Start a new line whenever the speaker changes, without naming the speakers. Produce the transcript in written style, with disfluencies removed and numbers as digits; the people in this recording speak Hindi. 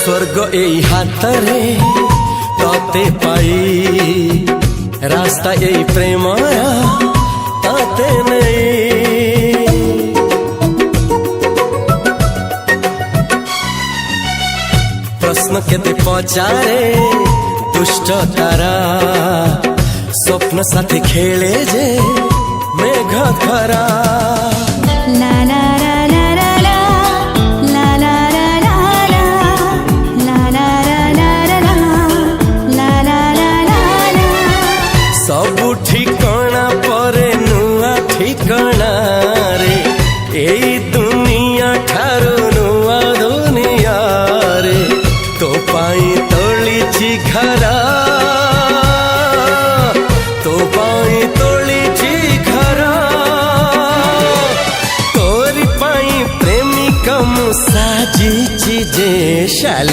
स्वर्ग एई हातरे तते पाई रास्ता एई प्रेमया तते नहीं। प्रश्न केते पचारे दुष्ट तारा स्वप्न साथी खेले जे मेघ खरा।
ला ला
सबु ठिकाना परे नुआ ठिकाना रे एई दुनिया ठारू नुआ दुनिया रे। तो पाई तोलिछि घरा तो पाई तोलिछि घरा तोरी पाई प्रेमिका मु साजिछि जे शाली।